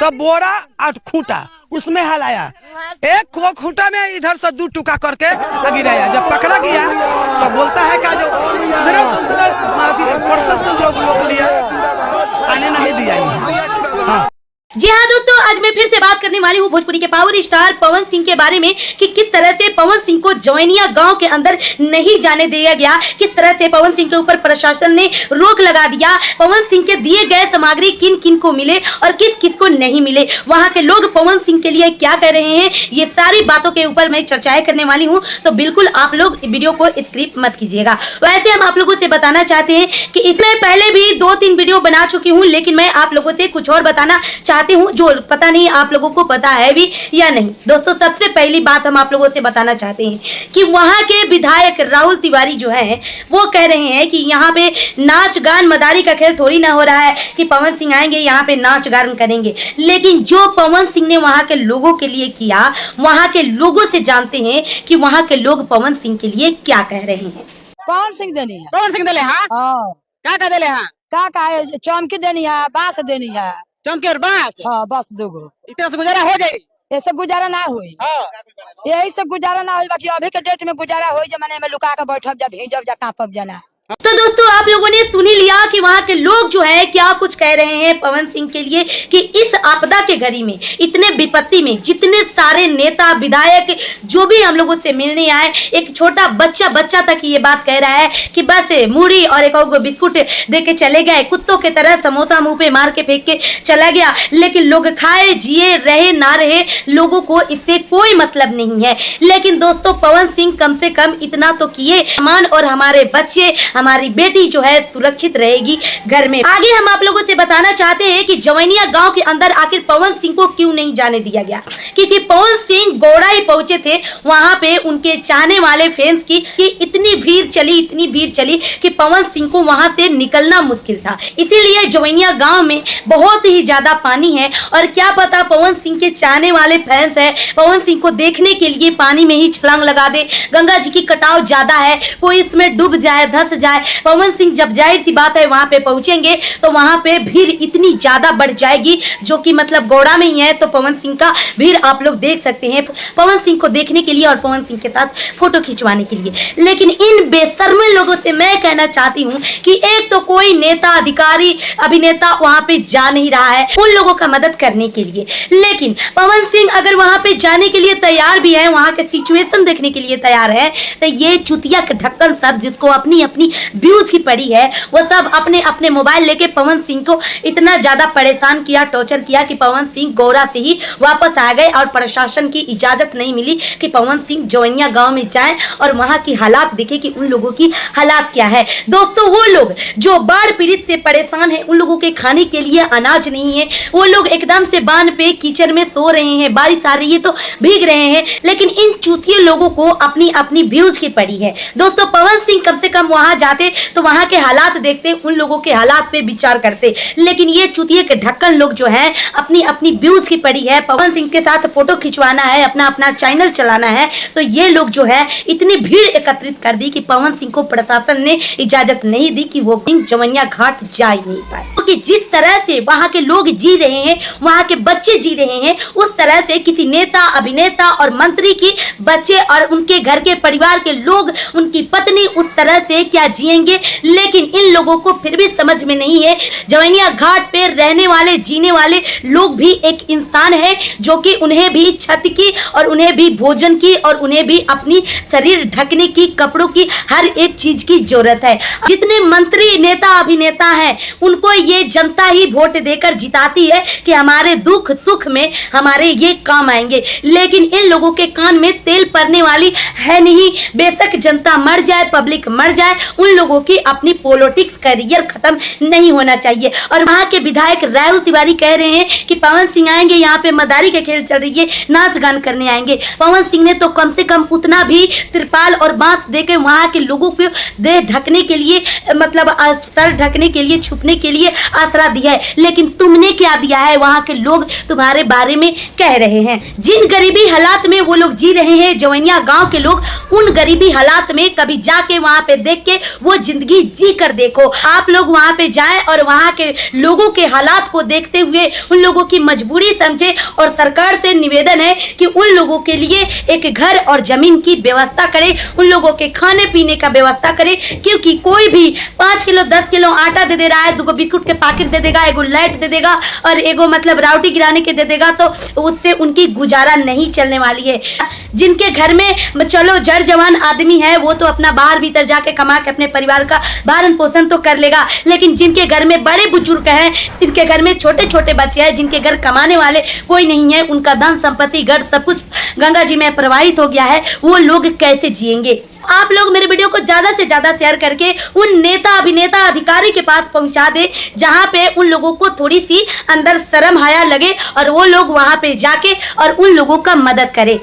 सब बोरा और खूंटा उसमें हलाया, एक वो खूंटा में इधर से 2 टुका करके गिराया। जब पकड़ा गया तो बोलता है कि जो उधर से प्रोसेस से लोग लिया, आने नहीं दिया। हाँ जी हाँ दोस्तों, आज मैं फिर से बात करने वाली हूँ भोजपुरी के पावर स्टार पवन सिंह के बारे में कि किस तरह से पवन सिंह को जवैनिया गांव के अंदर नहीं जाने दिया गया, किस तरह से पवन सिंह के ऊपर प्रशासन ने रोक लगा दिया, पवन सिंह के दिए गए सामग्री किन किन को मिले और किस किस को नहीं मिले, वहाँ के लोग पवन सिंह के लिए क्या कर रहे हैं, ये सारी बातों के ऊपर मैं चर्चाएं करने वाली हूँ। तो बिल्कुल आप लोग वीडियो को स्किप मत कीजिएगा। वैसे हम आप लोगों से बताना चाहते हैं कि इसमें पहले भी 2-3 वीडियो बना चुकी हूँ, लेकिन मैं आप लोगों से कुछ और बताना चाहती हूँ जो पता नहीं आप लोगों को पता है भी या नहीं। दोस्तों सबसे पहली बात हम आप लोगों से बताना चाहते हैं कि वहां के विधायक राहुल तिवारी जो है वो कह रहे हैं कि यहाँ पे नाच गान मदारी का खेल थोड़ी ना हो रहा है कि पवन सिंह आएंगे यहाँ पे नाच गान करेंगे। लेकिन जो पवन सिंह ने वहां के लोगों के लिए किया, वहां के लोगों से जानते हैं कि वहां के लोग पवन सिंह के लिए क्या कह रहे हैं। पवन सिंह देनी है, पवन सिंह दिले हाँ क्या दिले हाँ का चौमकी देनी है, बांस देनी है, चमके और बांस। हाँ बस 2 गो, इतना से गुजारा हो जाए, ऐसे गुजारा ना हुई। हाँ यही से गुजारा ना हुई, बाकी अभी के डेट में गुजारा हो जमाने में लुका के बैठब जा भीजब जा कांपब जाना। तो दोस्तों आप लोगों ने सुन ही लिया कि वहाँ के लोग जो है क्या कुछ कह रहे हैं पवन सिंह के लिए कि इस आपदा के घड़ी में, इतने विपत्ति में जितने सारे नेता विधायक जो भी हम लोगों से मिलने आए, एक छोटा बच्चा तक ये बात कह रहा है कि बस मूढ़ी और एक और बिस्कुट दे के चले गए, कुत्तों के तरह समोसा मुंह पे मार के फेंक के चला गया। लेकिन लोग खाए जिए रहे ना रहे, लोगों को इससे कोई मतलब नहीं है। लेकिन दोस्तों पवन सिंह कम से कम इतना तो किए, मान और हमारे बच्चे, हमारी बेटी जो है सुरक्षित रहेगी घर में। आगे हम आप लोगों से बताना चाहते हैं कि जवैनिया गांव के अंदर आखिर पवन सिंह को क्यों नहीं जाने दिया गया, क्योंकि पवन सिंह गौड़ा ही पहुंचे थे। वहां पे उनके चाहने वाले फैंस की इतनी भीड़ चली कि पवन सिंह को वहां से निकलना मुश्किल था। इसीलिए जवैनिया गांव में बहुत ही ज्यादा पानी है और क्या पता पवन सिंह के चाहने वाले फैंस है, पवन सिंह को देखने के लिए पानी में ही छलांग लगा दे। गंगा जी की कटाव ज्यादा है, कोई इसमें डूब जाए, धंस जाए। पवन सिंह जब जाहिर सी बात है वहां पे पहुंचेंगे तो वहां पे भीड़ इतनी ज्यादा बढ़ जाएगी, जो कि मतलब गौड़ा में ही है। तो पवन सिंह का भीड़ आप लोग देख सकते हैं, पवन सिंह को देखने के लिए और पवन सिंह के साथ फोटो खिंचवाने के लिए। लेकिन इन बेशर्म लोगों से मैं कहना चाहती हूँ कि एक तो कोई नेता, अधिकारी, अभिनेता वहां पे जा नहीं रहा है उन लोगों का मदद करने के लिए। लेकिन पवन सिंह अगर वहां पे जाने के लिए तैयार भी है, वहां के सिचुएशन देखने के लिए तैयार है, तो ये चुतिया के ढक्कन सब जिसको अपनी व्यूज की पड़ी है, वो सब अपने अपने मोबाइल लेके पवन सिंह को इतना ज्यादा परेशान किया, टॉर्चर किया कि पवन सिंह गौड़ा से ही वापस आ गए और प्रशासन की इजाजत नहीं मिली कि पवन सिंह जवैनिया गांव में जाएं और वहां की हालात देखे कि उन लोगों की हालात क्या है। दोस्तों वो लोग जो बाढ़ पीड़ित से परेशान है, उन लोगों के खाने के लिए अनाज नहीं है, वो लोग एकदम से बांध पे कीचड़ में सो रहे हैं, बारिश आ रही है तो भीग रहे हैं। लेकिन इन चूतिए लोगों को अपनी अपनी व्यूज की पड़ी है। दोस्तों पवन सिंह कम से कम वहां जाते तो वहां के हालात देखते, उन लोगों के हालात पे विचार करते। लेकिन ये चुतिए के ढक्कन लोग जो हैं अपनी अपनी व्यूज की पड़ी है, पवन सिंह के साथ फोटो खिंचवाना है, अपना अपना चैनल चलाना है, तो ये लोग जो है इतनी भीड़ एकत्रित कर दी कि पवन सिंह को प्रशासन ने इजाजत नहीं दी कि वो जवैनिया घाट जा ही नहीं पाए। क्योंकि जिस तरह से वहां के लोग जी रहे हैं, वहां के बच्चे जी रहे हैं, उस तरह से किसी नेता, अभिनेता और मंत्री की बच्चे और उनके घर के परिवार के लोग, उनकी पत्नी उस तरह से क्या जिएंगे। लेकिन इन लोगों को फिर भी समझ में नहीं है, जवैनिया घाट पे रहने वाले, जीने वाले लोग भी एक इंसान है, जो कि उन्हें भी छत की और उन्हें भी भोजन की और उन्हें भी अपनी शरीर ढकने की, कपड़ों की, हर एक चीज की जरूरत है। जितने मंत्री, नेता, अभिनेता हैं, उनको ये जनता ही वोट देकर जिताती है कि हमारे दुख सुख में हमारे ये काम आएंगे। लेकिन इन लोगों के कान में तेल पड़ने वाली है नहीं। बेशक जनता मर जाए, पब्लिक मर जाए, उन लोगों की अपनी पॉलिटिक्स करियर खत्म नहीं होना चाहिए। और वहां के विधायक राहुल तिवारी कह रहे हैं कि पवन सिंह आएंगे, यहाँ पे मदारी के खेल चल रही है, नाच गान करने आएंगे। पवन सिंह ने तो कम से कम उतना भी तिरपाल और बांस देके वहां के लोगों को देह ढकने के लिए, मतलब सर ढकने के लिए, छुपने के लिए आसरा दिया है। लेकिन तुमने क्या दिया है? वहां के लोग तुम्हारे बारे में कह रहे हैं। जिन गरीबी हालात में वो लोग जी रहे हैं, जवैनिया गांव के लोग, उन गरीबी हालात में कभी जाके वहां पे देख के वो जिंदगी जिंदगी जी कर देखो। आप लोग वहां पे जाएं और वहां के लोगों के हालात को देखते हुए उन लोगों की मजबूरी समझे और सरकार से निवेदन है कि उन लोगों के लिए एक घर और जमीन की व्यवस्था करे, उन लोगों के खाने पीने का व्यवस्था करे, क्योंकि कोई भी 5 किलो 10 किलो आटा दे दे रहा है, 2 बिस्कुट के पैकेट दे देगा, एगो लाइट दे देगा और एगो मतलब राउटी गिराने के दे देगा, तो उससे उनकी गुजारा नहीं चलने वाली है। जिनके घर में चलो जड़ जवान आदमी है वो तो अपना बाहर भीतर जाके कमा के अपने परिवार का भरण पोषण तो कर लेगा, लेकिन जिनके घर में बड़े बुजुर्ग हैं, जिनके घर में छोटे छोटे बच्चे हैं, जिनके घर कमाने वाले कोई नहीं है, उनका धन संपत्ति घर सब कुछ गंगा जी में प्रवाहित हो गया है, वो लोग कैसे जिएंगे। आप लोग मेरे वीडियो को ज्यादा से ज्यादा शेयर करके उन नेता अभिनेता अधिकारी के पास पहुंचा दे जहां पे उन लोगों को थोड़ी सी अंदर शर्म हया लगे और वो लोग वहां पे जाके और उन लोगों का मदद करे।